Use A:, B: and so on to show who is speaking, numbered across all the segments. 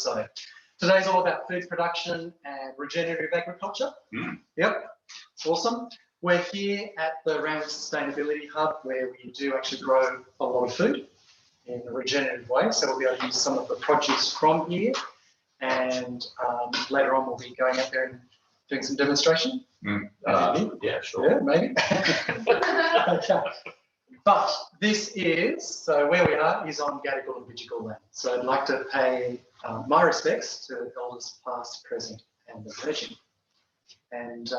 A: So today's all about food production and regenerative agriculture. Yep, awesome. We're here at the Ramsey Sustainability Hub where we do actually grow a lot of food in a regenerative way. So we'll be able to use some of the produce from here, and later on we'll be going out there and doing some demonstration.
B: Yeah, sure.
A: Yeah, maybe. Okay. But this is, so where we are is on Gadigal and Bidjigal land. So I'd like to pay my respects to elders past, present and emerging. And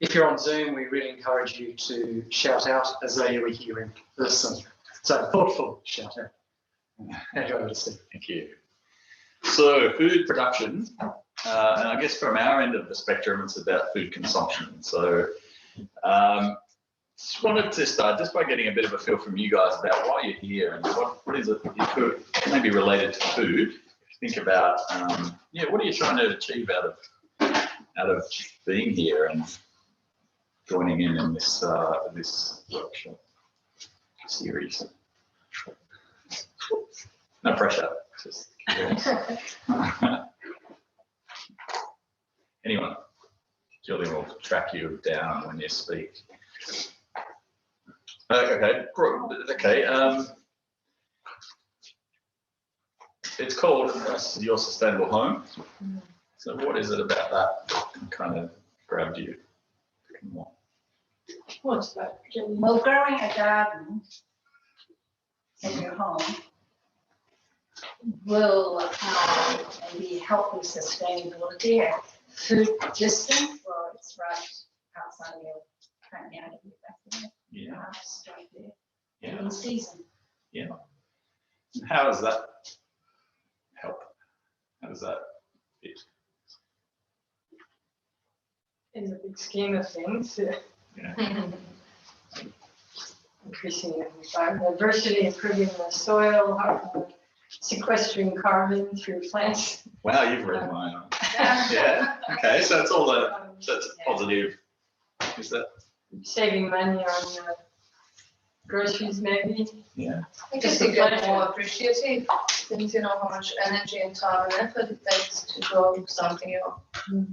A: if you're on Zoom, we really encourage you to shout out as though you were here in person. So thoughtful shout out. Hand you over to Steve.
B: Thank you. So food production, and I guess from our end of the spectrum, it's about food consumption. So just wanted to start just by getting a bit of a feel from you guys about why you're here and what is it you could maybe related to food. Think about, yeah, what are you trying to achieve out of being here and joining in this this workshop series? No pressure. Just anyone? Julian will track you down when you speak. Okay. It's called Your Sustainable Home. So what is it about that kind of grabbed you?
C: What's that? Well, growing a garden in your home will maybe help with sustainability and food distance. Well, it's right outside of your front yard.
B: Yeah.
C: Straight there.
B: Yeah.
C: In season.
B: Yeah. How does that help? How does that fit?
D: In the big scheme of things,
B: Yeah.
D: increasing biodiversity, improving the soil, sequestering carbon through plants.
B: Wow, you've read mine. Yeah. Okay, so it's all that's positive. Is that?
D: Saving money on groceries, maybe.
B: Yeah.
E: I guess you get more appreciative since you know how much energy and time and effort it takes to grow something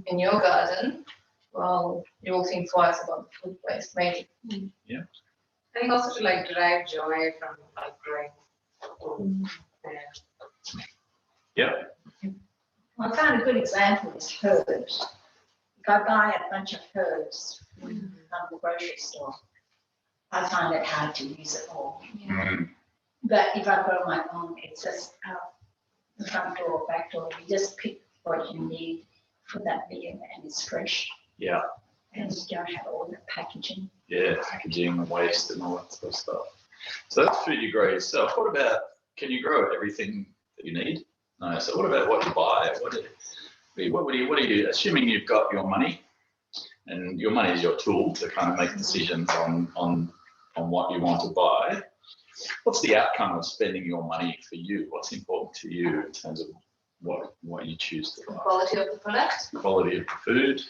E: in your garden. Well, you will think twice about the food waste, maybe.
B: Yeah.
F: I think also to like derive joy from like growing.
B: Yeah.
C: I found a good example is herbs. If I buy a bunch of herbs from the grocery store, I find it hard to use it all. But if I grow my own, it's just out the front door, back door. You just pick what you need for that meal and it's fresh.
B: Yeah.
C: And you don't have all the packaging.
B: Yeah, packaging and waste and all that sort of stuff. So that's food you grow yourself. What about, can you grow everything that you need? No. So what about what you buy? What do you, assuming you've got your money, and your money is your tool to kind of make decisions on what you want to buy. What's the outcome of spending your money for you? What's important to you in terms of what you choose to buy?
F: Quality of the product.
B: Quality of the food.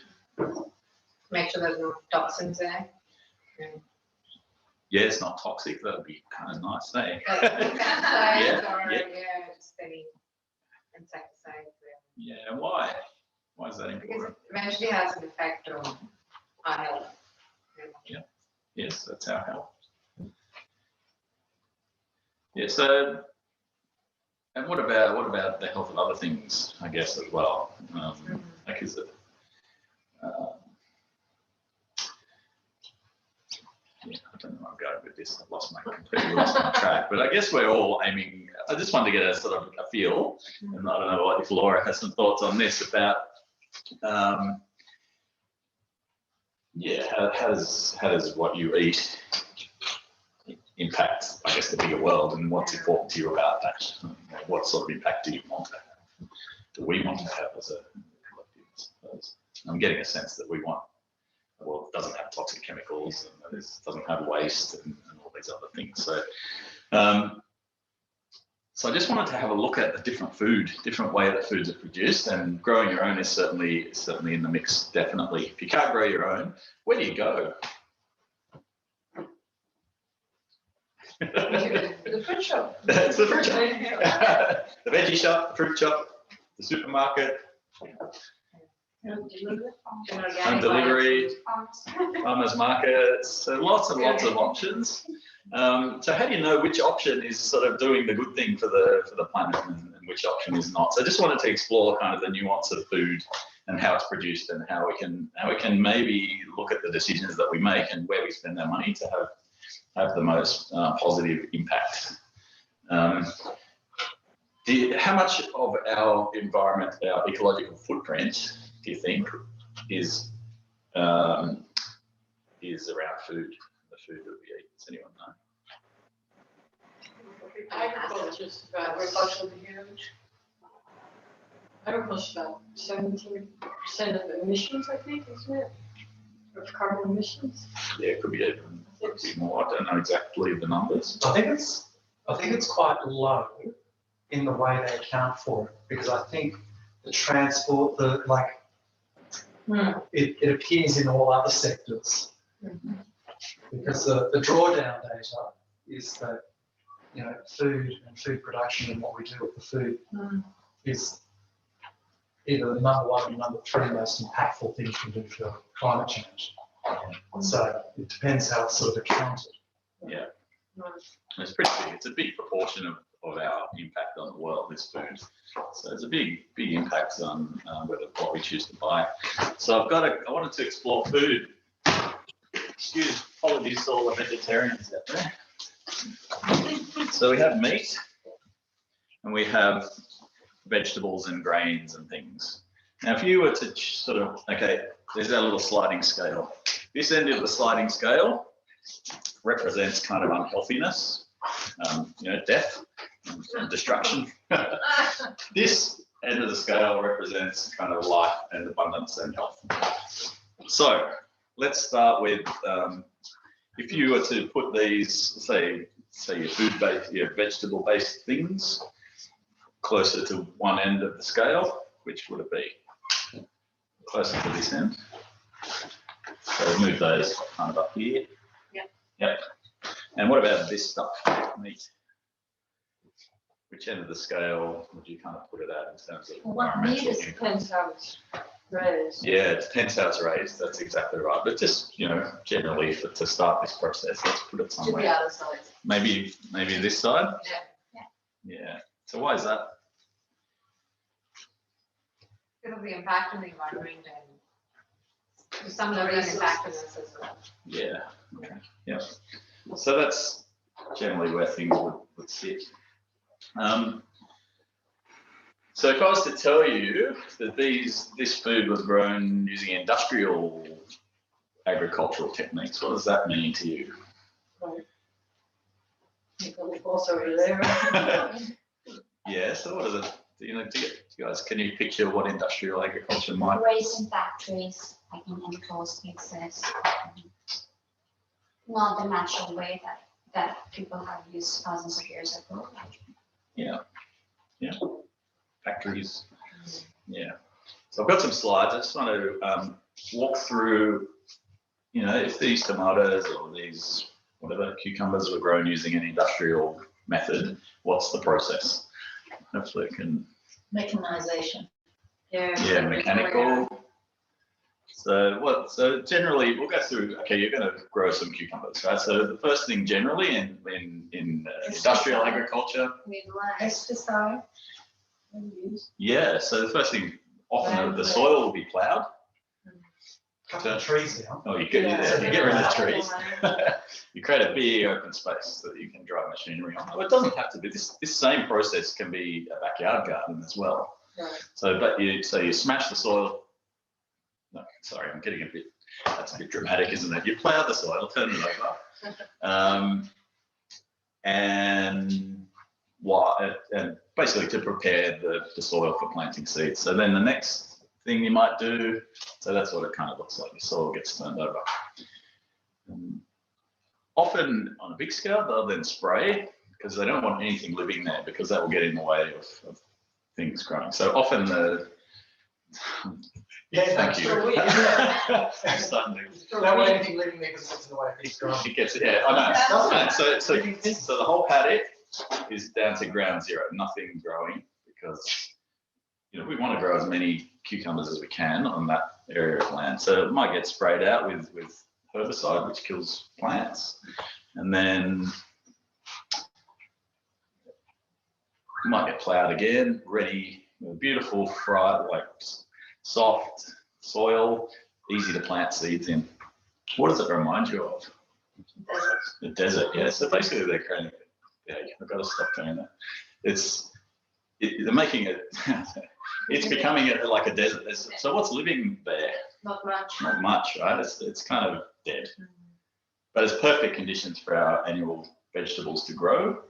F: Make sure there's no toxins there.
B: Yeah, it's not toxic. That would be kind of nice, eh?
F: Just any insecticides.
B: Yeah, and why? Why is that
F: Because
B: important?
F: it eventually has an effect on our health.
B: Yeah. Yes, that's our health. Yeah. So, and what about the health of other things? I guess as well. Like, is it? Yeah, I don't know where I'm going with this. Completely lost my track. But I guess we're all aiming. I just wanted to get a sort of a feel, and I don't know if Laura has some thoughts on this about. Yeah, how does what you eat impact, I guess, the bigger world, and what's important to you about that? What sort of impact do you want to have? Do we want to have as a collective, I suppose? I'm getting a sense that we want a world that doesn't have toxic chemicals and that doesn't have waste and all these other things. So, so I just wanted to have a look at the different way that foods are produced, and growing your own is certainly in the mix, definitely. If you can't grow your own, where do you go?
E: The fruit shop.
B: It's the fruit shop. The veggie shop, the fruit shop. the supermarket,
F: Organic
B: home delivery,
F: farms.
B: farmers markets, so lots and lots of options. So how do you know which option is sort of doing the good thing for the planet and which option is not? So I just wanted to explore kind of the nuance of food and how it's produced and how we can maybe look at the decisions that we make and where we spend our money to have the most positive impact. How much of our environment, our ecological footprint, do you think is around food, the food that we eat? Does anyone know?
D: Agriculture is about,
E: Agricultural huge.
D: agriculture is about 17% of emissions, I think, isn't it? Of carbon emissions.
B: Yeah, it could be even more. I don't know exactly the numbers.
A: I think it's quite low in the way they account for it, because I think the transport, it appears in all other sectors. Because the drawdown data is that, you know, food and food production and what we do with the food is either the number one or number three most impactful things we do for climate change. So it depends how it's sort of accounted.
B: Yeah, it's pretty big. It's a big proportion of our impact on the world, this food. So it's a big impact on what we choose to buy. So I wanted to explore food. Apologies to all the vegetarians out there. So we have meat and we have vegetables and grains and things. Now, if you were to sort of, okay, there's our little sliding scale. This end of the sliding scale represents kind of unhealthiness, death and destruction. This end of the scale represents kind of life and abundance and health. So let's start with, if you were to put these, say your food-based, your vegetable-based things closer to one end of the scale, which would it be? Closer to this end. So move those kind of up here. Yep. And what about this stuff, meat? Which end of the scale would you kind of put it at in terms of environmental impact?
D: Depends how it's raised.
B: Yeah, it depends how it's raised. That's exactly right. But just, generally to start this process, let's put it
E: To the
B: somewhere.
E: other side.
B: Maybe this side?
E: Yeah.
B: So why is that?
F: Because of the impact on the environment and some of the impact on us as well.
B: Yeah. Okay. Yeah. So that's generally where things would sit. So if I was to tell you that this food was grown using industrial agricultural techniques, what does that mean to you?
D: Right. People also over there.
B: Yeah. So what is it? Do you guys, can you picture what industrial agriculture might?
G: Raised in factories, like in enclosed spaces, not the natural way that people have used thousands of years ago.
B: Yeah. Factories. Yeah. So I've got some slides. I just want to walk through, if these tomatoes or these whatever cucumbers were grown using an industrial method, what's the process? Hopefully it can.
C: Mechanization.
B: Yeah, mechanical. So generally we'll go through, okay, you're going to grow some cucumbers, right? So the first thing generally in industrial agriculture.
C: Pesticide.
B: Yeah, so the first thing, often the soil will be ploughed.
A: Cut the trees down.
B: Oh, you get rid of the trees. You create a big open space that you can drive machinery on. Well, it doesn't have to be. This same process can be a backyard garden as well.
D: Right.
B: So you smash the soil. No, sorry, I'm getting that's a bit dramatic, isn't it? You plough the soil, turn it over, and basically to prepare the soil for planting seeds. So then the next thing you might do, so that's what it kind of looks like. Your soil gets turned over. Often on a big scale, they'll then spray because they don't want anything living there because that will get in the way of things growing. So often thank you. I'm starting to.
A: Don't want anything living there because it's in the way of things growing.
B: It gets, yeah, I know. So the whole paddock is down to ground zero, nothing growing because we want to grow as many cucumbers as we can on that area of land. So it might get sprayed out with herbicide, which kills plants, and then it might get ploughed again, ready with beautiful, fried, like soft soil, easy to plant seeds in. What does it remind you of?
E: Desert.
B: The desert, yeah. So basically they're creating, yeah, I've got to stop doing that. They're making it, it's becoming like a desert. So what's living there?
E: Not much.
B: Not much, right? It's kind of dead. But it's perfect conditions for our annual vegetables to grow.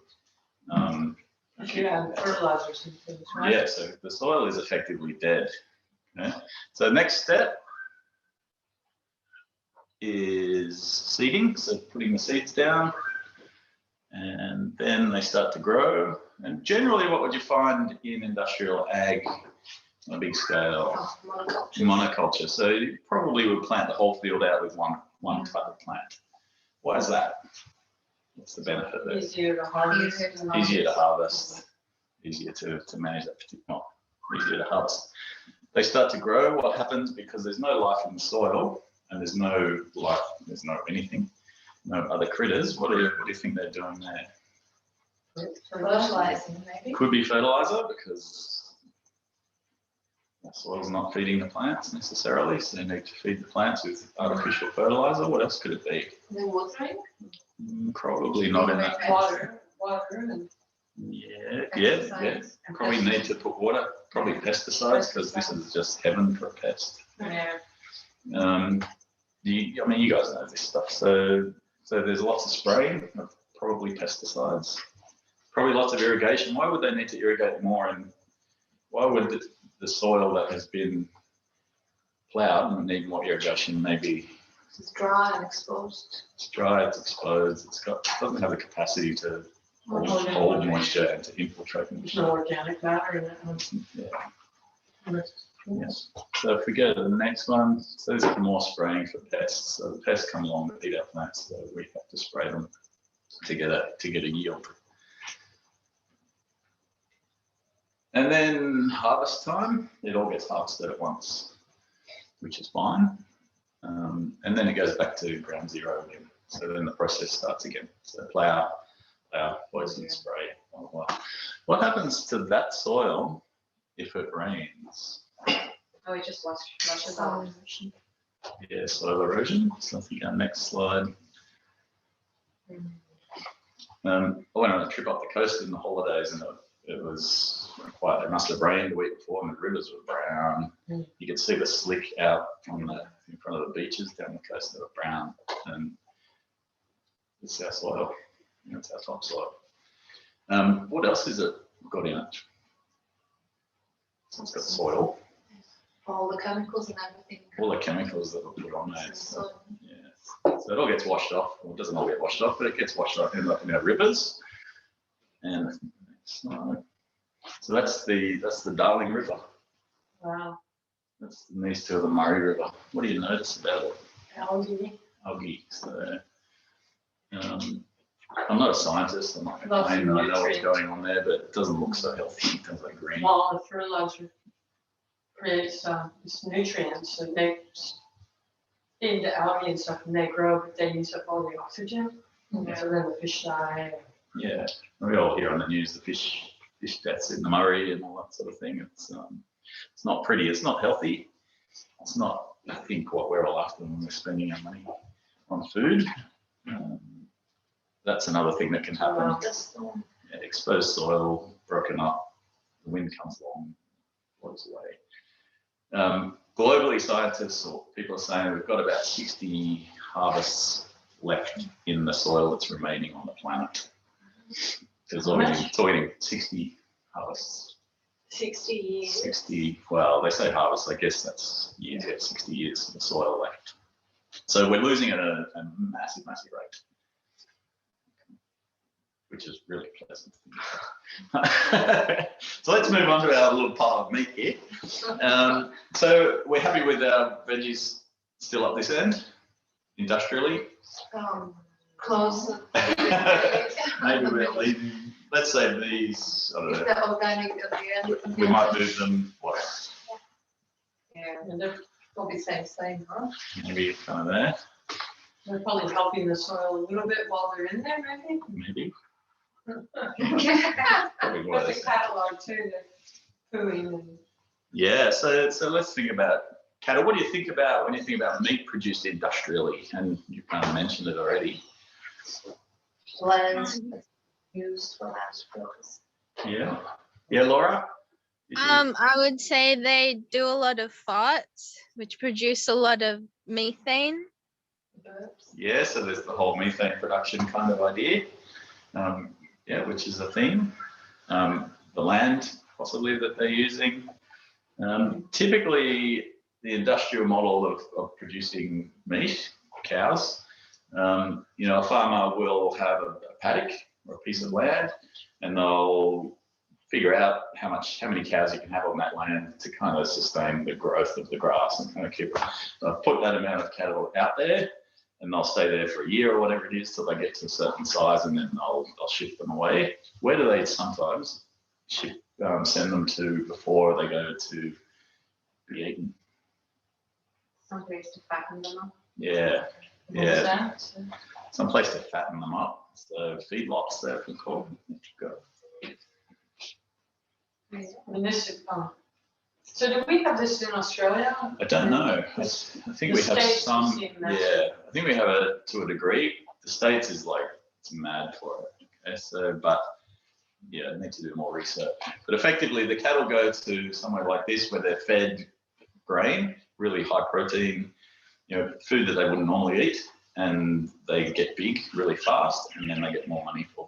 D: Yeah, fertilizers and things, right?
B: Yeah, so the soil is effectively dead. Okay? So the next step is seeding, so putting the seeds down, and then they start to grow. And generally, what would you find in industrial ag on a big scale?
E: Monoculture.
B: Monoculture. So you probably would plant the whole field out with one type of plant. Why is that? What's the benefit there?
D: Easier to harvest.
B: Easier to harvest, easier to manage that particular, easier to harvest. They start to grow. What happens, because there's no life in the soil and there's no life, there's no anything, no other critters. What do you think they're doing there?
E: Fertilizing, maybe.
B: Could be fertilizer, because the soil's not feeding the plants necessarily, so they need to feed the plants with artificial fertilizer. What else could it be?
E: The watering.
B: Probably not in that.
D: Water and
B: Yeah. Probably need to put water, probably pesticides, because this is just heaven for a pest.
D: yeah.
B: I mean, you guys know this stuff. So there's lots of spraying of probably pesticides, probably lots of irrigation. Why would they need to irrigate more? And why would the soil that has been ploughed need more irrigation? Maybe
E: It's dry and exposed.
B: it's dry, it's exposed, doesn't have the capacity to hold moisture and to infiltrate
D: There's
B: moisture.
D: no organic matter in that one.
B: Yeah. Yes. So if we go to the next one, so there's more spraying for pests. So the pests come along to eat our plants, so we have to spray them to get a yield. And then harvest time, it all gets harvested at once, which is fine. And then it goes back to ground zero again. So then the process starts again. So plough, poison, spray, blah, blah, blah. What happens to that soil if it rains?
F: Oh, it just washes off.
B: Yeah, soil erosion. So I think our next slide. I went on a trip up the coast in the holidays, and it was quite, it must have rained the week before, and the rivers were brown. You could see the slick out in front of the beaches down the coast. They were brown, and it's our soil. It's our topsoil. What else is it got in it? So it's got soil.
E: All the chemicals and everything.
B: All the chemicals that were put on there.
E: So,
B: Yeah. So it all gets washed off. Well, it doesn't all get washed off, but it gets washed off in our rivers. And so that's the Darling River.
D: Wow.
B: That's these two are the Murray River. What do you notice about it?
D: Algae.
B: Algae. So I'm not a scientist. I'm not
D: Lots of
B: claiming I know what's
D: nutrients.
B: going on there, but it doesn't look so healthy. It doesn't look green.
D: Well, the fertilizer creates these nutrients, and they feed the algae and stuff, and they grow, but they use up all the oxygen. So then the fish die.
B: Yeah, we all hear on the news the fish deaths in the Murray and all that sort of thing. It's not pretty. It's not healthy. It's not, I think, what we're all after when we're spending our money on food. That's another thing that can happen. Yeah, exposed soil, broken up, the wind comes along, blows away. Globally, scientists or people are saying we've got about 60 harvests left in the soil that's remaining on the planet. It's already 60 harvests.
E: 60 years.
B: 60, well, they say harvest, I guess that's years, yeah, 60 years of the soil left. So we're losing at a massive, massive rate, which is really pleasant. So let's move on to our little pile of meat here. So we're happy with our veggies still up this end, industrially.
E: Close.
B: Maybe we're leaving let's say these, I don't
E: Is
B: know,
E: that organic at the end?
B: we might move them, what,
E: Yeah,
D: And they're,
E: probably same, huh?
B: maybe kind of there,
D: they're probably helping the soil a little bit while they're in there, maybe.
B: maybe.
E: Yeah.
B: Probably more or
D: That's
B: less.
D: a catalog too, they're pooing and.
B: Yeah, so let's think about cattle. What do you think about when you think about meat produced industrially? And you kind of mentioned it already.
E: Land used for that purpose.
B: Yeah. Yeah, Laura?
H: I would say they do a lot of farts, which produce a lot of methane.
B: Yeah, so there's the whole methane production kind of idea. Yeah, which is a theme. The land possibly that they're using. Typically, the industrial model of producing meat, cows, a farmer will have a paddock or a piece of land, and they'll figure out how many cows you can have on that land to kind of sustain the growth of the grass and kind of put that amount of cattle out there, and they'll stay there for a year or whatever it is till they get to a certain size, and then they'll shift them away. Where do they sometimes send them to before they go to be eaten?
F: Some place to fatten them up.
B: Yeah,
D: What's
B: yeah,
D: that?
B: some place to fatten them up. So feedlots there can call.
D: And this is, so do we have this in Australia?
B: I don't know. I think we
D: The
B: have
D: States
B: some.
D: you see in that.
B: Yeah, I think we have it to a degree. The States is like it's mad for it. Okay, so but yeah, need to do more research. But effectively, the cattle go to somewhere like this where they're fed grain, really high protein, food that they wouldn't normally eat, and they get big really fast, and then they get more money for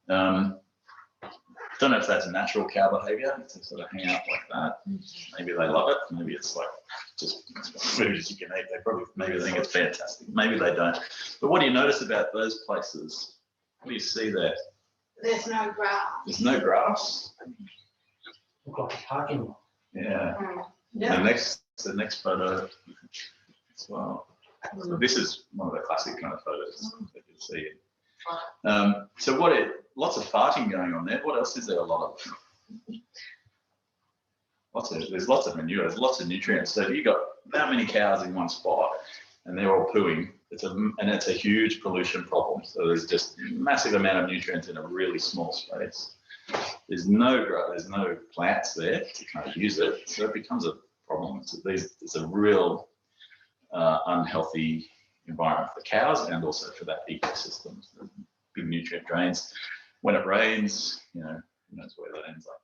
B: them. Don't know if that's a natural cow behavior to sort of hang out like that. Maybe they love it. Maybe it's like just as much food as you can eat. Maybe they think it's fantastic. Maybe they don't. But what do you notice about those places? What do you see there?
E: There's no grass.
B: There's no grass.
A: Look like a parking lot.
B: Yeah.
D: Yeah.
B: The next photo as well. So this is one of the classic kind of photos that you see. So lots of farting going on there. What else is there? There's lots of manure, there's lots of nutrients. So you got that many cows in one spot and they're all pooing. It's a huge pollution problem. So there's just massive amount of nutrients in a really small space. There's no plants there to kind of use it. So it becomes a problem. It's a real unhealthy environment for cows and also for that ecosystem. So big nutrient drains. When it rains, who knows where that ends up.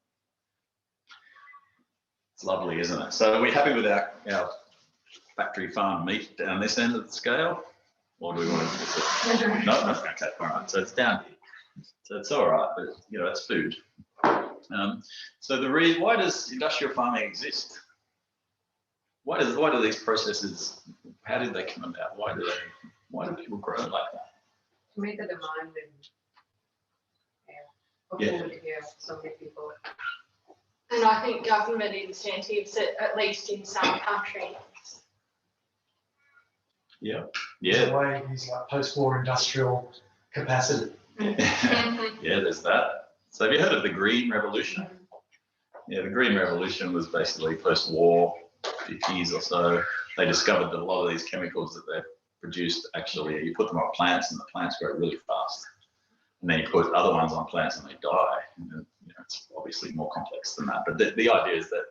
B: It's lovely, isn't it? So are we happy with our factory farm meat down this end of the scale? Or do we want to no, okay, all right. So it's down here. So it's all right, but it's food. So why does industrial farming exist? Why do these processes, how did they come about? Why do people grow like that?
F: To meet the demand for
B: Yeah.
F: food here, so many people.
E: And I think government incentives, at least in some countries.
B: Yeah.
A: The way using like post-war industrial capacity.
B: Yeah, there's that. So have you heard of the Green Revolution? Yeah, the Green Revolution was basically post-war, 50s or so. They discovered that a lot of these chemicals that they produced, actually, you put them on plants and the plants grow really fast. And then you put other ones on plants and they die. And it's obviously more complex than that. But the idea is that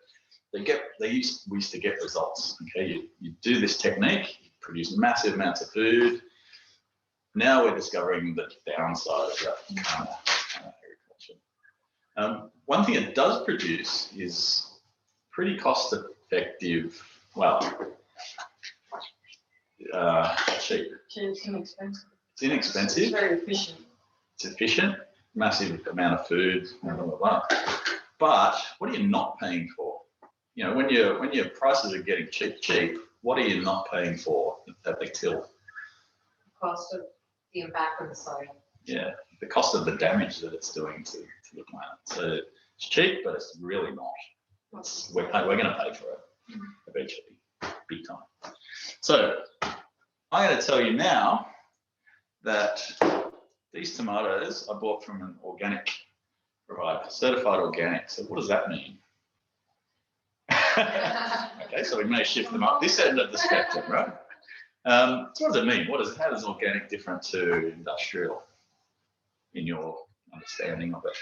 B: we used to get results. Okay, you do this technique, you produce massive amounts of food. Now we're discovering the downside of that kind of agriculture. One thing it does produce is pretty cost-effective. Well, cheap.
D: It's inexpensive.
B: It's inexpensive.
D: It's very efficient.
B: It's efficient, massive amount of food, blah, blah, blah. But what are you not paying for? When your prices are getting cheap, what are you not paying for that they till?
F: Cost of the impact on the soil.
B: Yeah, the cost of the damage that it's doing to the planet. So it's cheap, but it's really not. We're going to pay for it eventually, big time. So I'm going to tell you now that these tomatoes I bought from an organic provider, certified organic. So what does that mean? Okay, so we may shift them up this end of the spectrum, right? So what does it mean? How is organic different to industrial in your understanding of it?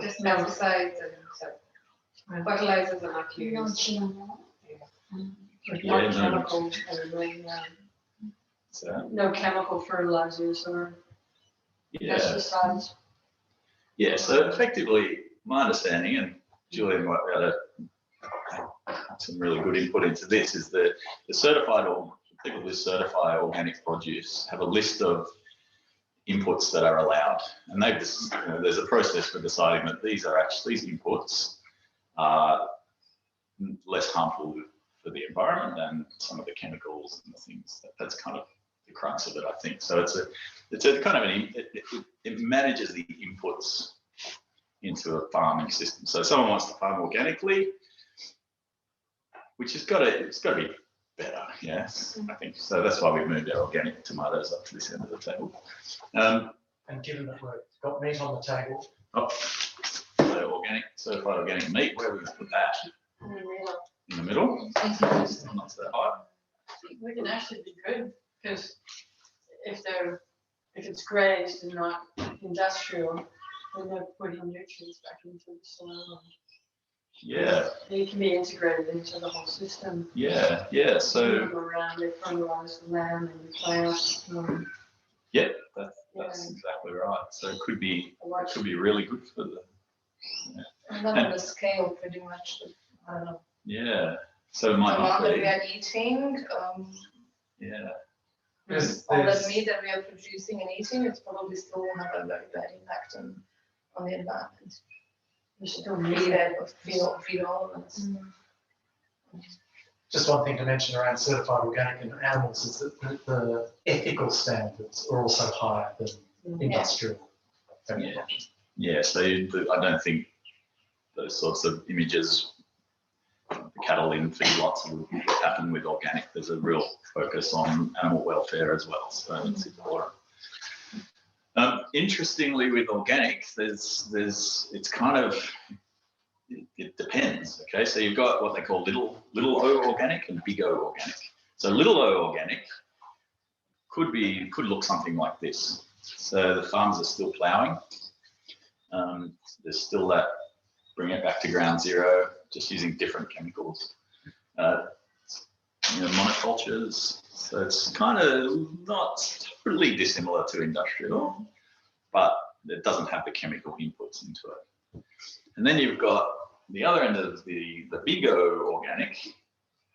F: Just pesticides and so fertilizers are not used.
G: Non-GMO.
B: Yeah,
D: No
B: no.
D: chemical,
B: So,
D: no chemical fertilizers or
B: yeah.
D: pesticides.
B: Yeah, so effectively, my understanding, and Julian might be able to have some really good input into this, is that the certified, or people who certify organic produce have a list of inputs that are allowed, and they've just, there's a process for deciding that these inputs are less harmful for the environment than some of the chemicals and the things. That's kind of the crux of it, I think. So it's a kind of it manages the inputs into a farming system. So someone wants to farm organically, which it's got to be better, yes, I think. So that's why we've moved our organic tomatoes up to this end of the table.
A: And given that we've got meat on the table.
B: Oh, so certified organic meat, where are we going to put that? In the middle? Not so high.
D: We can actually be good, because if it's grazed and not industrial, then they're putting nutrients back into the soil.
B: Yeah.
D: They can be integrated into the whole system.
B: Yeah. So
D: Move around, they fertilize the land and the plants.
B: yeah, that's exactly right. So it could be really good for the. Yeah.
E: And then on the scale, pretty much, I don't know.
B: Yeah. So it
E: The
B: might not
E: amount that
B: be.
E: we are eating,
B: Yeah.
E: all that meat that we are producing and eating, it's probably still will have a very bad impact on the environment.
D: We still
E: Feed
D: need
E: it or feed all of us.
A: Just one thing to mention around certified organic and animals is that the ethical standards are also higher than industrial.
B: Yeah. Yeah. So I don't think those sorts of images, the cattle in feedlots, will happen with organic. There's a real focus on animal welfare as well, so it's important. Interestingly, with organic, it's kind of, it depends. Okay, so you've got what they call little O organic and big O organic. So little O organic could look something like this. So the farmers are still ploughing. There's still that bring it back to ground zero, just using different chemicals. Monocultures. So it's kind of not totally dissimilar to industrial, but it doesn't have the chemical inputs into it. And then you've got the other end of the big O organic,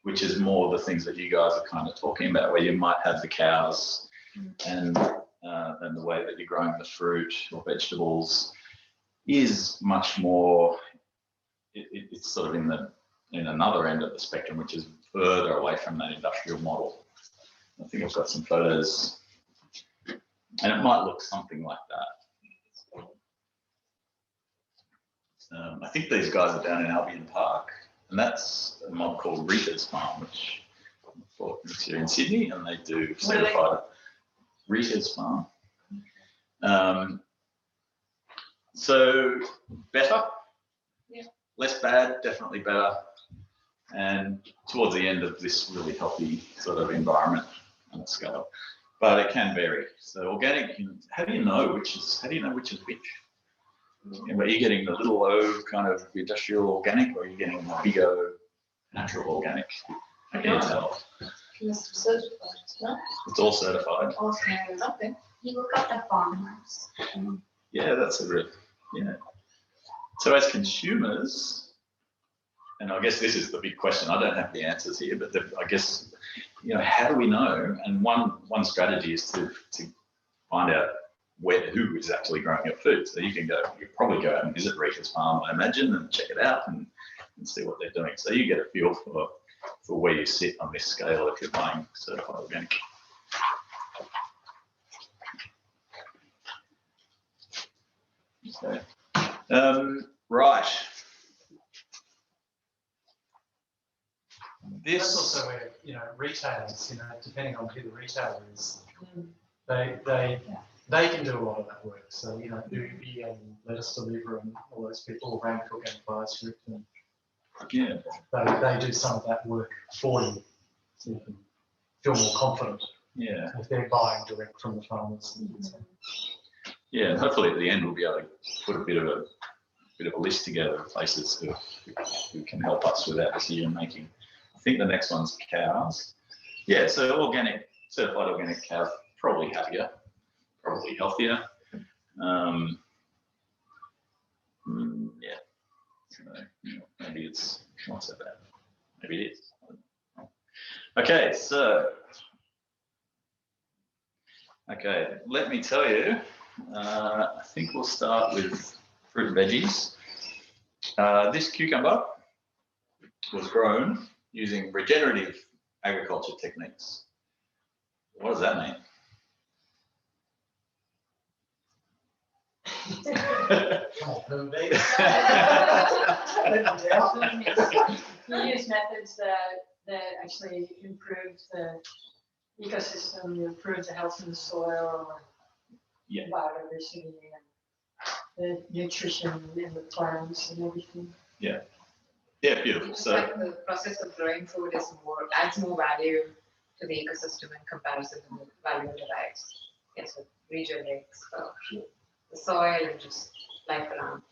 B: which is more the things that you guys are kind of talking about, where you might have the cows and the way that you're growing the fruit or vegetables is much more. It's sort of in another end of the spectrum, which is further away from that industrial model. I think I've got some photos, and it might look something like that. I think these guys are down in Albion Park, and that's a mob called Rita's Farm, which is here in Sydney, and they do certified Rita's Farm. So better, less bad, definitely better, and towards the end of this really healthy sort of environment on a scale, but it can vary. So organic, how do you know which is which? Are you getting the little O kind of industrial organic, or are you getting the big O natural organic? How can you tell?
E: It's certified, no?
B: It's all certified.
E: Okay, nothing.
G: You look at the farmers.
B: Yeah, that's a real, yeah. So as consumers, and I guess this is the big question, I don't have the answers here, but I guess, how do we know? And one strategy is to find out who is actually growing your food. So you probably go out and visit Rita's farm, I imagine, and check it out and see what they're doing. So you get a feel for where you sit on this scale if you're buying certified organic. Okay. Right.
A: That's
B: this,
A: also where, you know, retailers, you know, depending on who the retailer is,
D: Mm.
A: they can do a lot of that work. So, you know, Ubi and Lettuce Deliver and all those people, Rain Cook and Firescript, and
B: yeah,
A: they do some of that work for you, so you can feel more confident
B: yeah,
A: if they're buying direct from the farmers.
B: yeah. And hopefully at the end we'll be able to put a bit of a list together of places who can help us with that decision making. I think the next one's cows. Yeah, so organic, certified organic cows, probably happier, probably healthier. Yeah, so, you know, maybe it's not so bad. Maybe it is. Okay, so, okay, let me tell you, I think we'll start with fruit and veggies. This cucumber was grown using regenerative agriculture techniques. What does that mean?
A: Come on, boom, baby.
D: You use methods that actually improve the ecosystem, improve the health of the soil,
B: Yeah.
D: biodiversity, and the nutrition in the plants and everything.
B: Yeah, beautiful.
F: It's
B: So,
F: like the process of growing food adds more value to the ecosystem in comparison to the value of the rice. Yes, it regenerates the soil and just life around.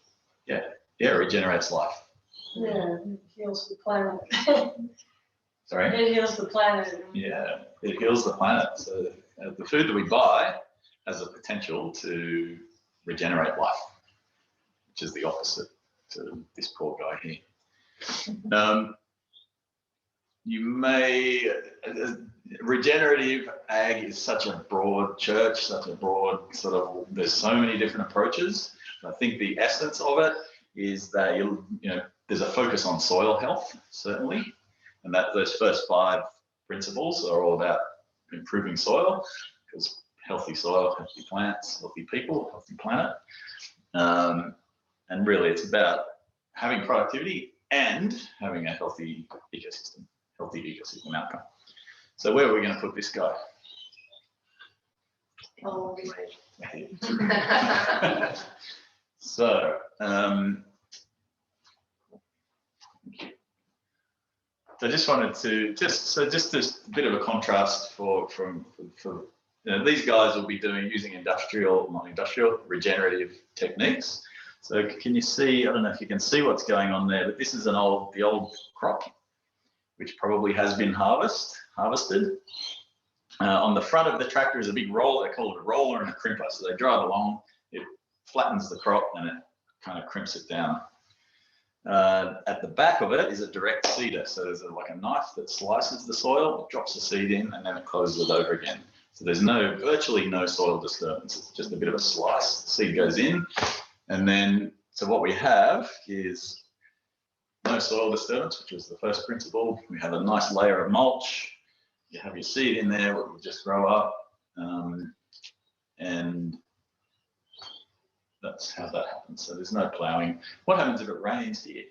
B: yeah, it regenerates life.
D: Yeah, it heals the planet.
B: Sorry?
D: It heals the planet.
B: Yeah, it heals the planet. So the food that we buy has the potential to regenerate life, which is the opposite to this poor guy here. You may, regenerative ag is such a broad church, such a broad sort of, there's so many different approaches. I think the essence of it is that, you know, there's a focus on soil health, certainly. And that those first 5 principles are all about improving soil, because healthy soil, healthy plants, healthy people, healthy planet. And really it's about having productivity and having a healthy ecosystem outcome. So where are we going to put this guy?
D: Oh,
B: So, so I just wanted to just this bit of a contrast for you know, these guys will be using non-industrial regenerative techniques. So can you see? I don't know if you can see what's going on there, but this is the old crop, which probably has been harvested. On the front of the tractor is a big roller. They call it a roller and a crimper. So they drive along, it flattens the crop and it kind of crimps it down. At the back of it is a direct seeder. So there's like a knife that slices the soil, drops the seed in, and then it closes it over again. So there's virtually no soil disturbance. It's just a bit of a slice. The seed goes in, and then so what we have is no soil disturbance, which was the first principle. We have a nice layer of mulch. You have your seed in there, what will just grow up, and that's how that happens. So there's no ploughing. What happens if it rains here?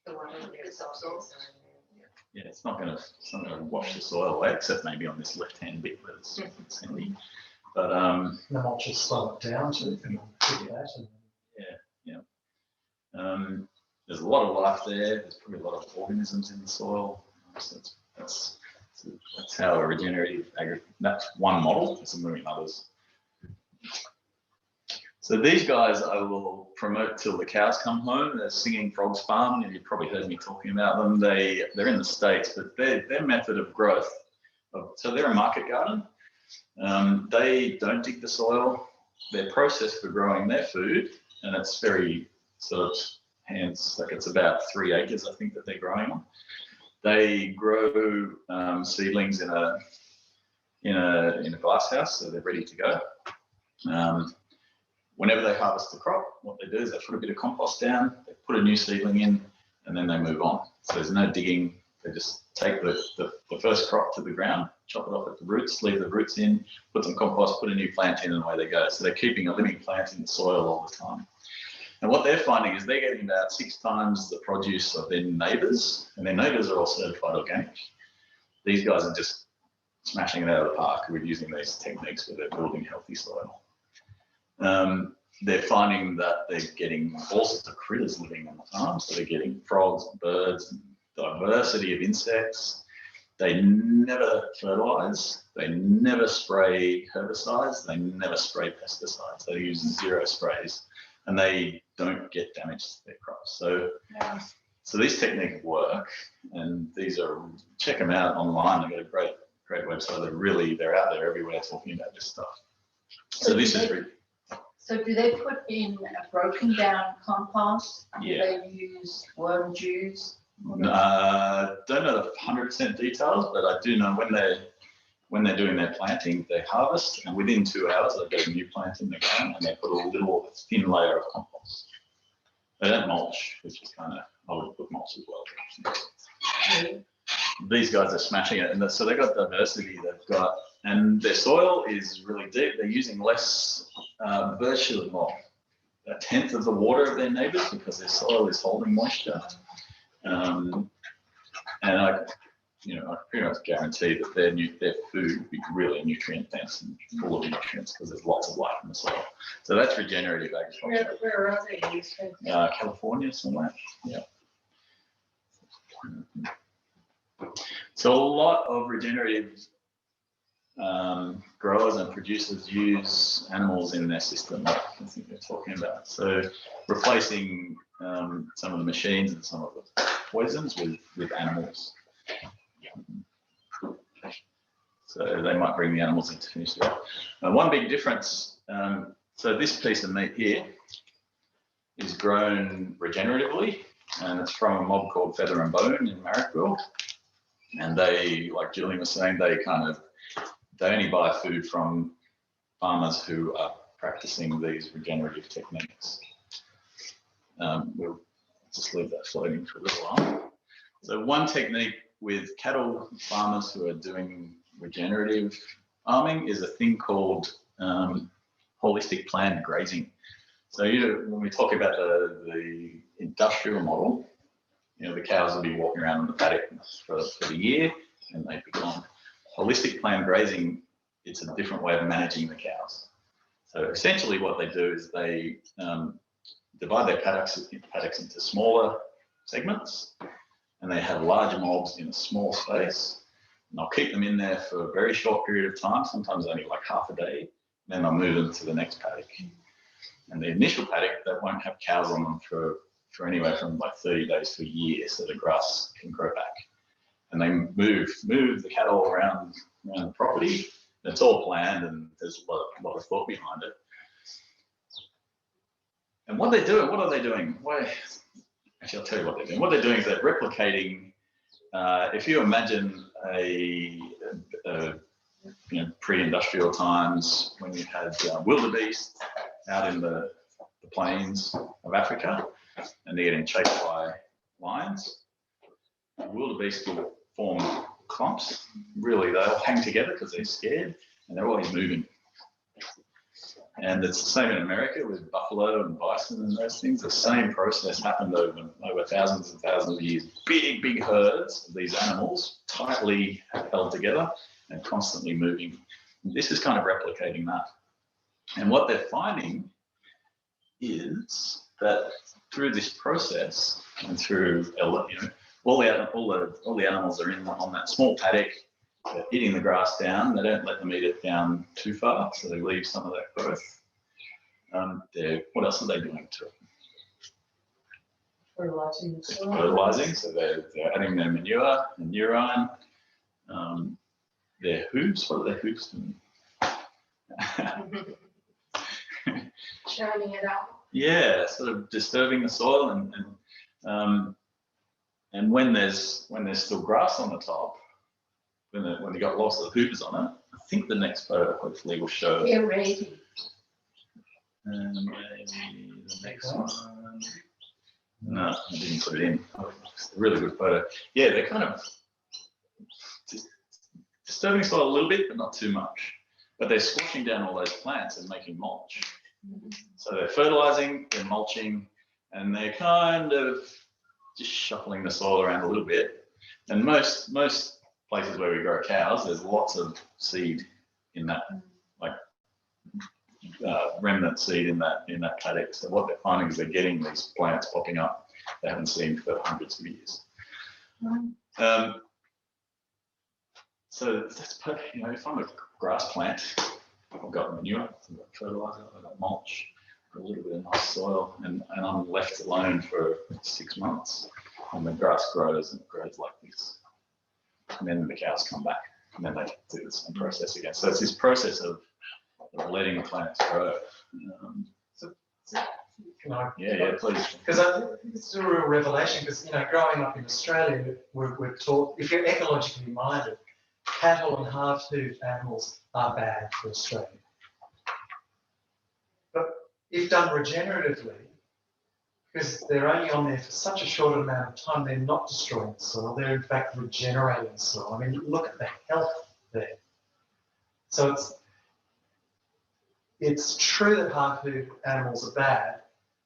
F: The water will get absorbed.
B: Yeah, it's not going to wash the soil away, except maybe on this left-hand bit where it's sandy. But
A: the mulch will slow it down so you can figure that.
B: there's a lot of life there. There's probably a lot of organisms in the soil. So that's how a regenerative that's one model. There's some many others. So these guys I will promote till the cows come home. They're Singing Frogs Farm, and you've probably heard me talking about them. They're in the States, but their method of growth, so they're a market garden. They don't dig the soil. Their process for growing their food, and it's very sort of it's about 3 acres, I think, that they're growing on. They grow seedlings in a glass house, so they're ready to go. Whenever they harvest the crop, what they do is they put a bit of compost down, they put a new seedling in, and then they move on. So there's no digging. They just take the first crop to the ground, chop it off at the roots, leave the roots in, put some compost, put a new plant in, and away they go. So they're keeping a living plant in the soil all the time. And what they're finding is they're getting about 6 times the produce of their neighbours, and their neighbours are all certified organic. These guys are just smashing it out of the park with using these techniques where they're building healthy soil. They're finding that they're getting all sorts of critters living on the farm. So they're getting frogs, birds, diversity of insects. They never fertilize. They never spray herbicides. They never spray pesticides. They use 0 sprays, and they don't get damage to their crops. So these techniques work, and these are, check them out online. They've got a great website. They're out there everywhere talking about this stuff. So this is really.
C: So do they put in a broken down compost?
B: Yeah.
C: Do they use worm juice?
B: Don't know the 100% details, but I do know when they're doing their planting, they harvest, and within 2 hours they get a new plant in the ground, and they put a little thin layer of compost. They don't mulch, which is kind of, I would put mulch as well. These guys are smashing it, and so they've got diversity. They've got, and their soil is really deep. They're using less, virtually more, 1/10 of the water of their neighbours, because their soil is holding moisture. And I pretty much guarantee that their food will be really nutrient dense and full of nutrients, because there's lots of life in the soil. So that's regenerative agriculture.
D: Where are they?
B: California somewhere. Yeah. So a lot of regenerative growers and producers use animals in their system, like I think they're talking about. So replacing some of the machines and some of the poisons with animals. So they might bring the animals in to finish it off. One big difference, so this piece of meat here is grown regeneratively, and it's from a mob called Feather and Bone in Marrickville. And they, like Julian was saying, they only buy food from farmers who are practicing these regenerative techniques. We'll just leave that floating for a little while. So one technique with cattle farmers who are doing regenerative farming is a thing called holistic planned grazing. So when we talk about the industrial model, the cows will be walking around in the paddock for the year, and they'd be gone. Holistic planned grazing, it's a different way of managing the cows. So essentially what they do is they divide their paddocks into smaller segments, and they have larger mobs in a small space, and they'll keep them in there for a very short period of time, sometimes only like half a day, then they'll move them to the next paddock. And the initial paddock, they won't have cows on them for anywhere from like 30 days to a year, so the grass can grow back. And they move the cattle around the property. It's all planned, and there's a lot of thought behind it. And what are they doing? Actually, I'll tell you what they're doing. What they're doing is they're replicating. If you imagine a pre-industrial times when you had wildebeest out in the plains of Africa, and they're getting chased by lions. The wildebeest will form clumps. Really, they'll hang together because they're scared, and they're always moving. And it's the same in America with buffalo and bison and those things. The same process happened over thousands and thousands of years. Big herds of these animals, tightly held together and constantly moving. And this is kind of replicating that. And what they're finding is that through this process and through all the animals are on that small paddock, they're eating the grass down. They don't let them eat it down too far, so they leave some of that growth. What else are they doing to it? Fertilizing. So they're adding their manure and urine. Their hooves. What are their hooves doing?
E: Churning it out.
B: Yeah, sort of disturbing the soil, and when there's still grass on the top, when you got lots of hooves on it, I think the next photo hopefully will show.
C: Aerating.
B: And maybe the next one. No, I didn't put it in. It's a really good photo. Yeah, they're kind of disturbing soil a little bit, but not too much. But they're squashing down all those plants and making mulch. So they're fertilizing, they're mulching, and they're kind of just shuffling the soil around a little bit. And most places where we grow cows, there's lots of seed in that, like remnant seed in that paddock. So what they're finding is they're getting these plants popping up they haven't seen for hundreds of years. So that's, you know, if I'm a grass plant, I've got manure, I've got fertilizer, I've got mulch, a little bit of nice soil, and I'm left alone for 6 months, and the grass grows and it grows like this. And then the cows come back, and then they do the same process again. So it's this process of letting the plants grow.
A: Can I?
B: Yeah, please.
A: Because I think it's a real revelation. Because, you know, growing up in Australia, we're taught, if you're ecologically minded, cattle and half-hooved animals are bad for Australia. But if done regeneratively, because they're only on there for such a short amount of time, they're not destroying the soil, they're in fact regenerating the soil. I mean, look at the health there. So it's true that half-hooved animals are bad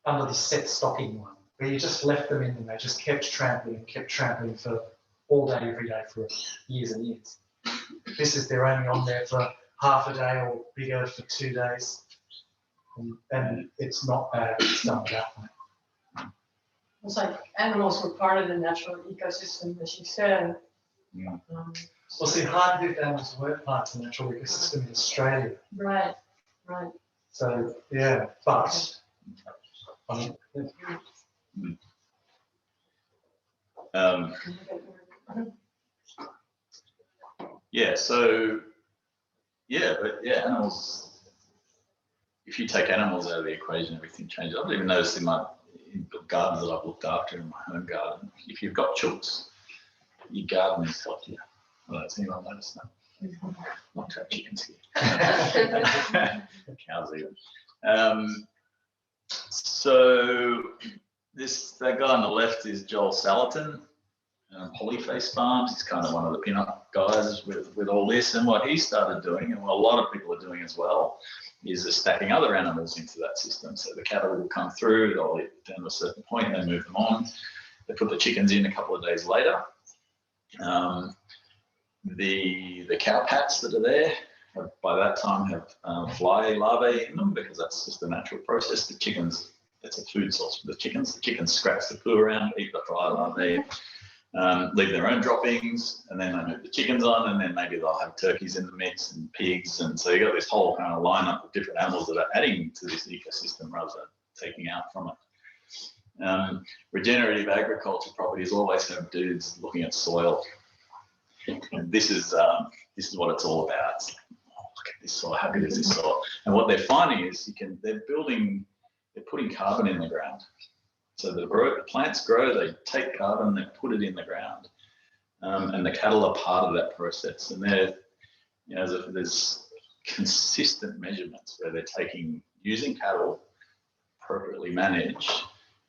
A: under the set stocking one, where you just left them in and they just kept trampling for all day, every day for years and years. This is they're only on there for half a day or bigger for 2 days. And it's not bad, it's done that way.
D: It's like animals were part of the natural ecosystem, as you said.
B: Yeah.
A: Well, see, hard-hooved animals weren't part of the natural ecosystem in Australia.
D: Right.
A: So, yeah, but...
B: Yeah, so, yeah, but yeah, animals, if you take animals out of the equation, everything changes. I've even noticed in the gardens that I've looked after in my home garden, if you've got chooks, your garden is healthier. Well, has anyone noticed that? Not to have chickens here. Cows even. So that guy on the left is Joel Salatin, Polyface Farms. He's kind of one of the pin-up guys with all this. And what he started doing, and what a lot of people are doing as well, is stacking other animals into that system. So the cattle will come through, they'll eat down to a certain point, they move them on. They put the chickens in a couple of days later. The cow pats that are there by that time have fly larvae in them, because that's just a natural process. The chickens, it's a food source for the chickens. The chickens scratch the poo around, eat the fly larvae, leave their own droppings, and then they move the chickens on, and then maybe they'll have turkeys in the mix and pigs. And so you've got this whole kind of lineup of different animals that are adding to this ecosystem rather than taking out from it. Regenerative agriculture properties always have dudes looking at soil. And this is what it's all about. It's like, oh, look at this soil, how good is this soil? And what they're finding is they're putting carbon in the ground. So the plants grow, they take carbon, they put it in the ground, and the cattle are part of that process. And there's consistent measurements where they're using cattle appropriately managed,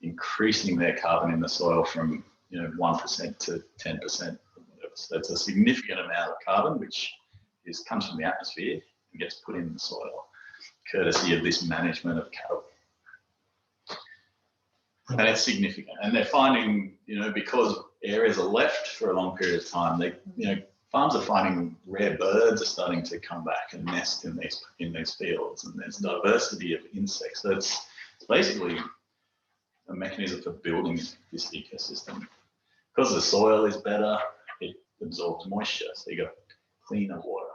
B: increasing their carbon in the soil from 1% to 10%. So it's a significant amount of carbon which comes from the atmosphere and gets put in the soil, courtesy of this management of cattle. And it's significant. And they're finding, because areas are left for a long period of time, farms are finding rare birds are starting to come back and nest in these fields, and there's diversity of insects. So it's basically a mechanism for building this ecosystem. Because the soil is better, it absorbs moisture, so you got cleaner water.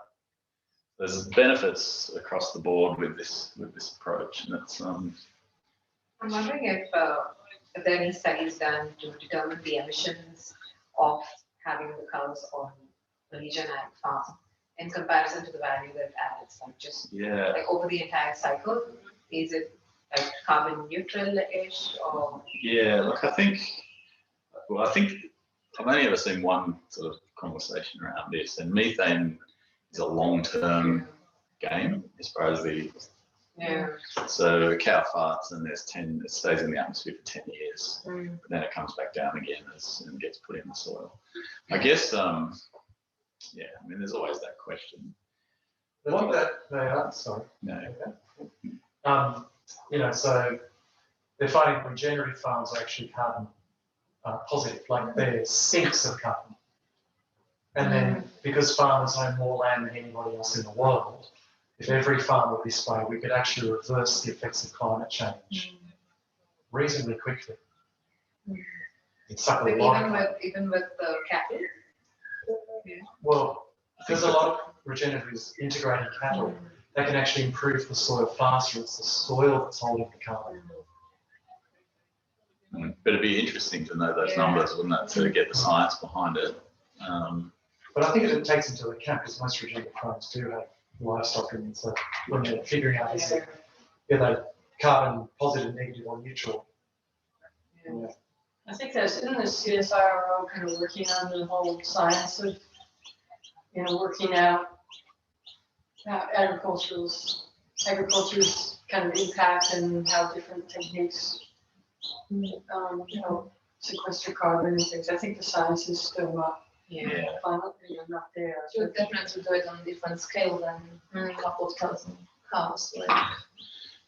B: There's benefits across the board with this approach, and it's
F: I'm wondering if there are any studies done to determine the emissions of having the cows on the Regenerative farm in comparison to the value that it adds, like over the entire cycle. Is it like carbon neutral-ish, or?
B: Yeah, look, I think I've only ever seen one sort of conversation around this, and methane is a long-term game as far as so a cow farts and it stays in the atmosphere for 10 years, but then it comes back down again and gets put in the soil. I guess, there's always that question.
A: I think that they are, sorry.
B: No.
A: Okay. So they're finding regenerative farms are actually carbon positive, like they're sinks of carbon. And then because farmers own more land than anybody else in the world, if every farm were this way, we could actually reverse the effects of climate change reasonably quickly. It's suck a
E: But
A: lot of
E: even with the cattle.
A: well, because a lot of regeneratives integrating cattle, they can actually improve the soil faster. It's the soil that's holding the carbon.
B: But it'd be interesting to know those numbers, wouldn't it, to get the science behind it.
A: But I think it takes into account, because most regenerative farms do have livestock, and so when they're figuring out is that they carbon positive, negative, or neutral. Yeah.
D: I think that's in the CSIRO kind of working on the whole science of, working out how agriculture's kind of impact and how different techniques, sequester carbon and things. I think the science is still not, not there.
E: You would definitely do it on a different scale than a couple of thousand cows. Like.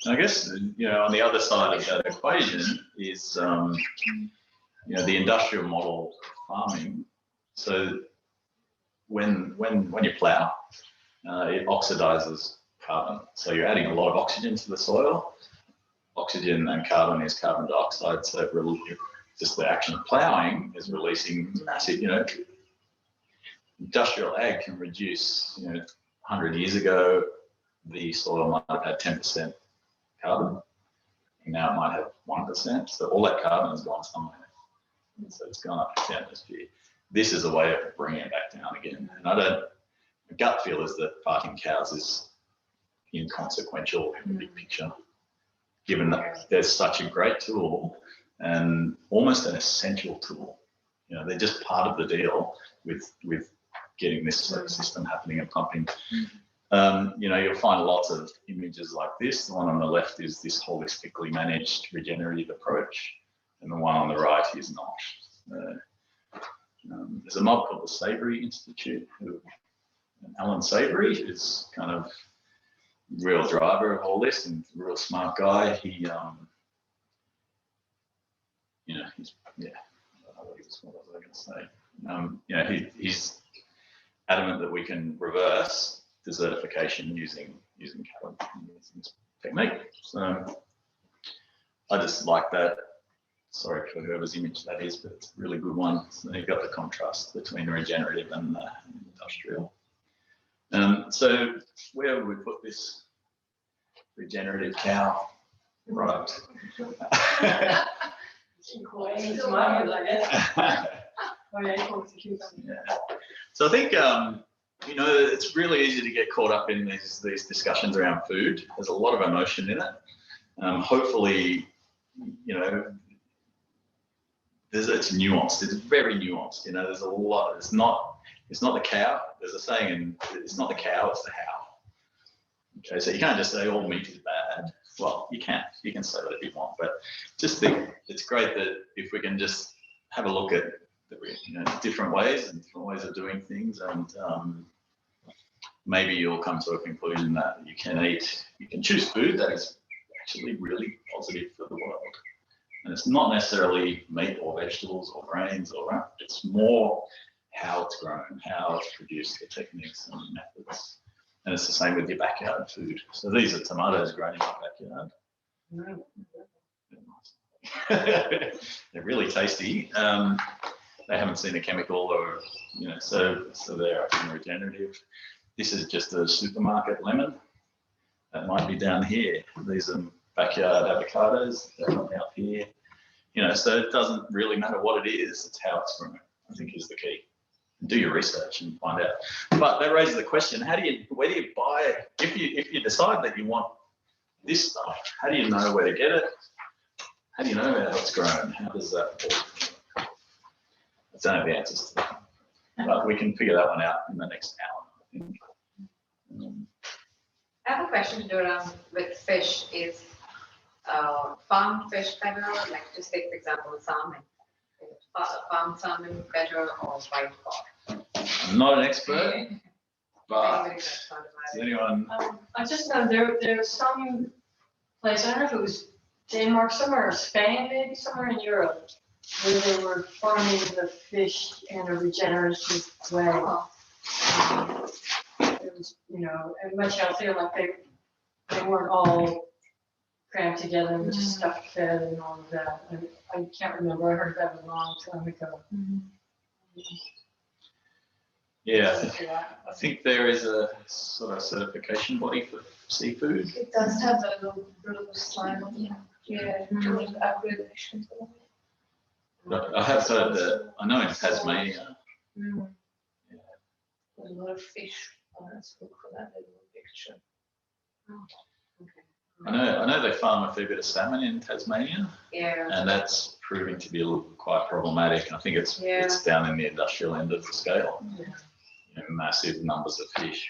B: I guess, on the other side of that equation is, the industrial model of farming. So when you plow, it oxidizes carbon. So you're adding a lot of oxygen to the soil. Oxygen and carbon is carbon dioxide. So just the action of plowing is releasing massive, industrial ag can reduce, 100 years ago, the soil might have had 10% carbon. And now it might have 1%. So all that carbon has gone somewhere. And so it's gone up to the atmosphere. This is a way of bringing it back down again. And my gut feel is that farting cows is inconsequential in the big picture, given that there's such a great tool and almost an essential tool. They're just part of the deal with getting this system happening and pumping. You'll find lots of images like this. The one on the left is this holistically managed regenerative approach, and the one on the right is not. There's a mob called the Savory Institute, Alan Savory is kind of real driver of all this and real smart guy. He, what was I going to say? He's adamant that we can reverse desertification using carbon technique. So I just like that. Sorry for whoever's image that is, but it's a really good one. So you've got the contrast between regenerative and industrial. So where would we put this regenerative cow? Right. So I think it's really easy to get caught up in these discussions around food. There's a lot of emotion in it. Hopefully, it's nuanced. It's very nuanced. There's a lot. It's not the cow. There's a saying, and it's not the cow. It's the how. Okay, so you can't just say all meat is bad. Well, you can say that if you want, but just think it's great that if we can just have a look at different ways of doing things, and maybe you'll come to a conclusion that you can choose food that is actually really positive for the world. And it's not necessarily meat or vegetables or grains it's more how it's grown, how it's produced, the techniques and methods. And it's the same with your backyard food. So these are tomatoes grown in my backyard. They're really tasty. They haven't seen a chemical or, so they're regenerative. This is just a supermarket lemon. That might be down here. These are backyard avocados. They're not out here. So it doesn't really matter what it is. It's how it's grown, I think, is the key. Do your research and find out. But that raises the question: where do you buy? If you decide that you want this stuff, how do you know where to get it? How do you know how it's grown? How does that work? I don't have the answers to that, but we can figure that one out in the next hour, I think.
F: I have a question to do around with fish. Is farm fish better? Like, just take the example of salmon. Is farm salmon better or wild caught?
B: I'm not an expert, but
F: Anybody that's thought about
B: does
F: it?
B: anyone?
D: I just know there's some place, I don't know if it was Denmark, somewhere, Spain, maybe somewhere in Europe, where they were farming the fish in a regenerative way. It was, you know, and much healthier, like they weren't all crammed together and just stuff fed and all of that. I can't remember, I heard that a long time ago.
B: Yeah, I think there is a sort of certification body for seafood.
E: It does have a little slime on it. Yeah, accreditation.
B: But I have heard that, I know in Tasmania,
E: There's a lot of fish on this book for that little picture.
B: I know they farm a fair bit of salmon in Tasmania,
F: Yeah.
B: and that's proving to be a little quite problematic. I think it's down in the industrial end of the scale. You know, massive numbers of fish,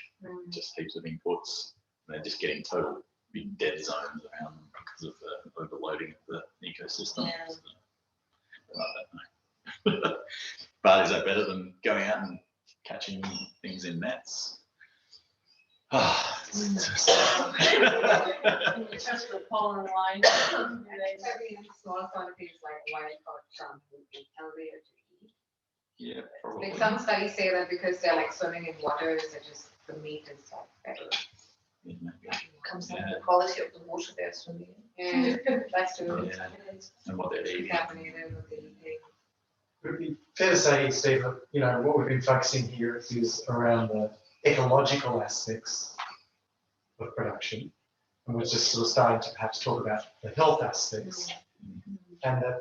B: just heaps of inputs. They're just getting total big dead zones around them because of the overloading of the ecosystem.
F: Yeah.
B: So, I don't know. But is that better than going out and catching things in nets?
D: You test the pollen line.
F: Maybe in small quantities like wild caught salmon would be healthier to eat.
B: Yeah, probably.
F: Like some studies say that because they're like swimming in waters, that just the meat is like better.
B: Yeah, maybe.
E: Comes down to the quality of the water they're swimming in.
F: Yeah.
E: That's true.
B: Yeah. And what they're eating.
F: Contaminated with the eating.
A: It would be fair to say, Steve, that, you know, what we've been focusing here is around the ecological aspects of production. And we're just sort of starting to perhaps talk about the health aspects, and that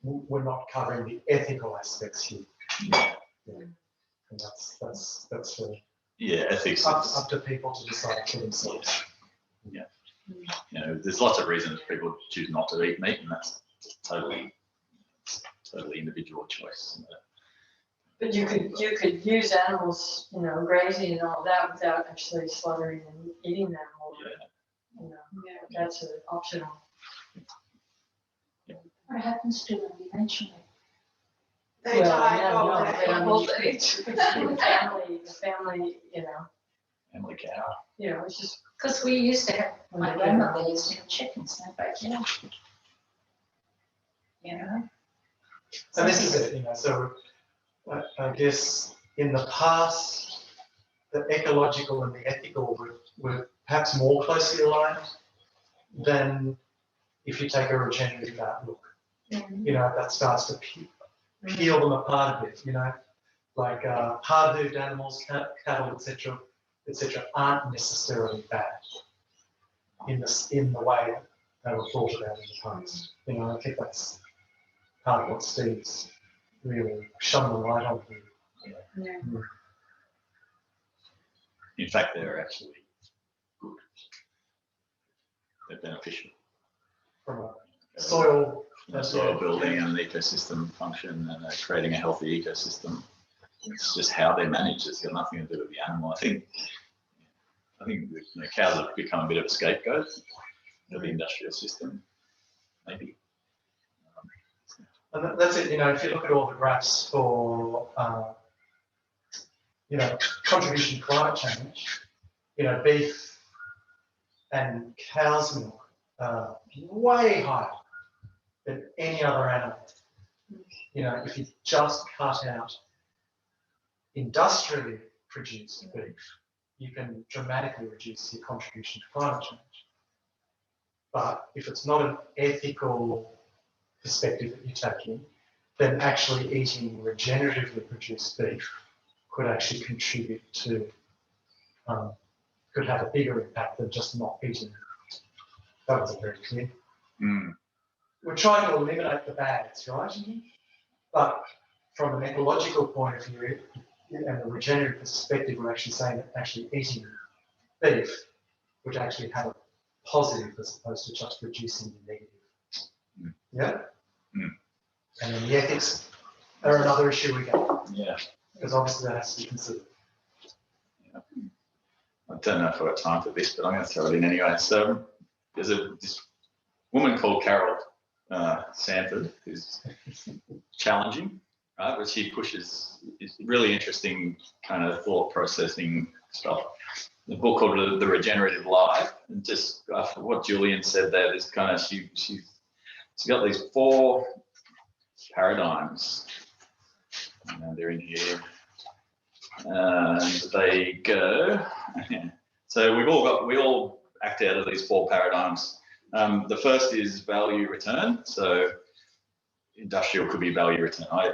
A: we're not covering the ethical aspects here. Yeah. And that's really
B: Ethics
A: up
B: is,
A: to people to decide for themselves.
B: you know, there's lots of reasons people choose not to eat meat, and that's totally individual choice.
D: But you could use animals, you know, grazing and all that without actually slaughtering and eating them. You know, that's an optional.
C: What happens to them eventually?
E: They
D: Well,
E: die
D: yeah,
E: of
D: no,
E: their
D: they-
E: old age.
D: The family,
B: Family cow.
D: it's just.
C: Because we used to have, my grandmother used to have chickens in her backyard. You know?
A: And this is it, you know, so I guess in the past, the ecological and the ethical were perhaps more closely aligned than if you take a regenerative outlook. You know, that starts to peel them apart a bit, you know, like hard-hooved animals, cattle, etc., aren't necessarily bad in the way they were thought about in the past. You know, I think that's part of what Steve's really shone the light on here.
B: In fact, they're actually good. They're beneficial.
A: From a soil,
B: Soil building and an ecosystem function and creating a healthy ecosystem. It's just how they're managed. It's got nothing to do with the animal. I think cows have become a bit of a scapegoat of the industrial system, maybe.
A: and that's it. You know, if you look at all the graphs for you know, contribution to climate change, you know, beef and cow's milk are way higher than any other animal. You know, if you just cut out industrially produced beef, you can dramatically reduce your contribution to climate change. But if it's not an ethical perspective that you're taking, then actually eating regeneratively produced beef could actually contribute to, could have a bigger impact than just not eating it. That wasn't very clear. We're trying to eliminate the bads, right? But from an ecological point of view and a regenerative perspective, we're actually saying that actually eating beef would actually have a positive as opposed to just reducing the negative. Yeah? And then the ethics are another issue we get.
B: Yeah.
A: Because obviously that has to be considered.
B: I don't know if I've got time for this, but I'm going to throw it in anyway. So there's this woman called Carol Sanford who's challenging, right? But she pushes really interesting kind of thought processing stuff. the book called The Regenerative Life, and just what Julian said there, this kind of she's got these 4 paradigms, and they're in here, and they go. So we all act out of these 4 paradigms. The first is value return. So industrial could be value return. I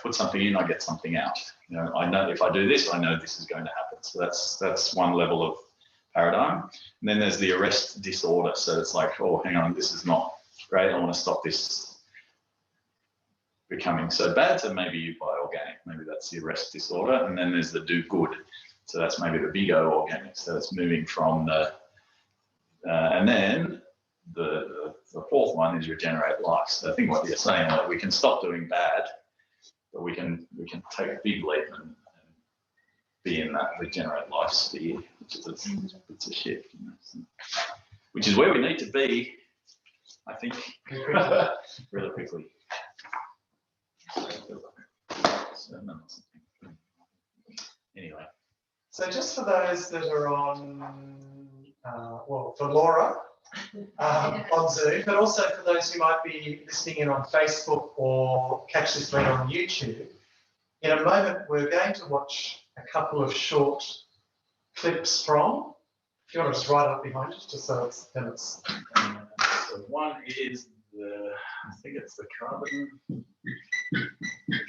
B: put something in, I get something out. You know, I know if I do this, I know this is going to happen. So that's one level of paradigm. And then there's the arrest disorder. So it's like, oh, hang on, this is not great. I want to stop this becoming so bad. So maybe you buy organic. Maybe that's the arrest disorder. And then there's the do good. So that's maybe the big O organic. So it's moving from the, and then the 4th one is regenerate life. So I think what you're saying, like we can stop doing bad, but we can take a big leap and be in that regenerate life sphere, which is it's a shift, you know, so, which is where we need to be, I think, really quickly. Anyway.
A: So just for those that are on, well, for Laura on Zoom, but also for those who might be listening in on Facebook or catch this later on YouTube, in a moment we're going to watch a couple of short clips from, if you want to just write up behind it, just so it's, then it's.
B: So one is I think it's the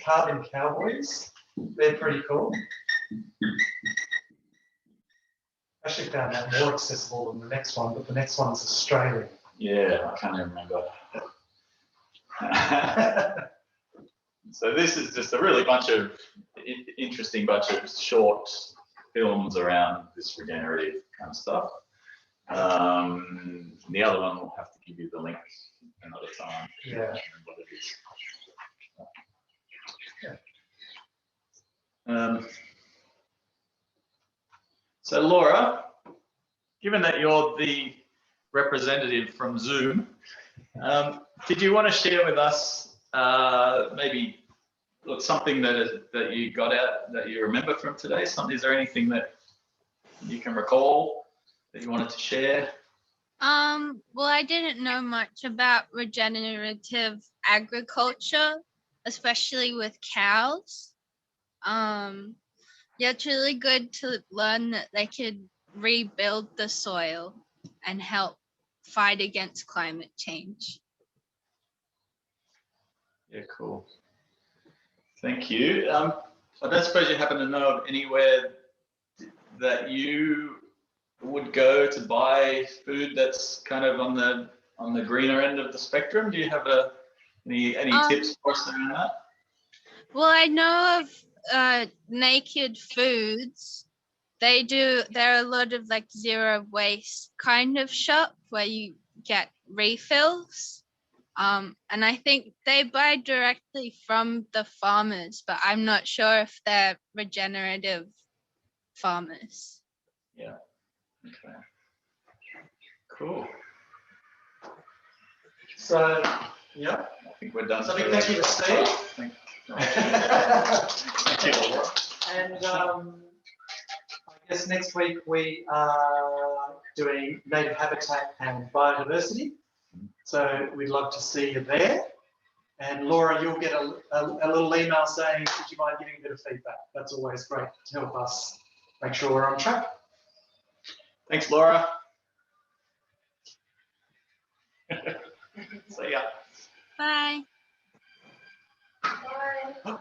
A: Carbon Cowboys. They're pretty cool. Actually found that more accessible than the next one, but the next one's Australian.
B: Yeah, I can't even remember. So this is just a really interesting bunch of short films around this regenerative kind of stuff. The other one will have to give you the link another time.
A: Yeah.
B: What it is. So Laura, given that you're the representative from Zoom, did you want to share with us maybe something that you got out that you remember from today? Is there anything that you can recall that you wanted to share?
H: Well, I didn't know much about regenerative agriculture, especially with cows. Yeah, it's really good to learn that they could rebuild the soil and help fight against climate change.
B: Yeah, cool. Thank you. I don't suppose you happen to know of anywhere that you would go to buy food that's kind of on the greener end of the spectrum? Do you have any tips for us around that?
H: Well, I know of Naked Foods. There are a lot of like zero waste kind of shop where you get refills. And I think they buy directly from the farmers, but I'm not sure if they're regenerative farmers.
B: Yeah. Okay. Cool.
A: So, yeah.
B: I think we're done.
A: So big thank you to Steve.
B: Thank you.
A: And I guess next week we are doing native habitat and biodiversity. So we'd love to see you there. And Laura, you'll get a little email saying, would you mind giving a bit of feedback? That's always great to help us make sure we're on track.
B: Thanks, Laura. See ya.
H: Bye.
E: Bye.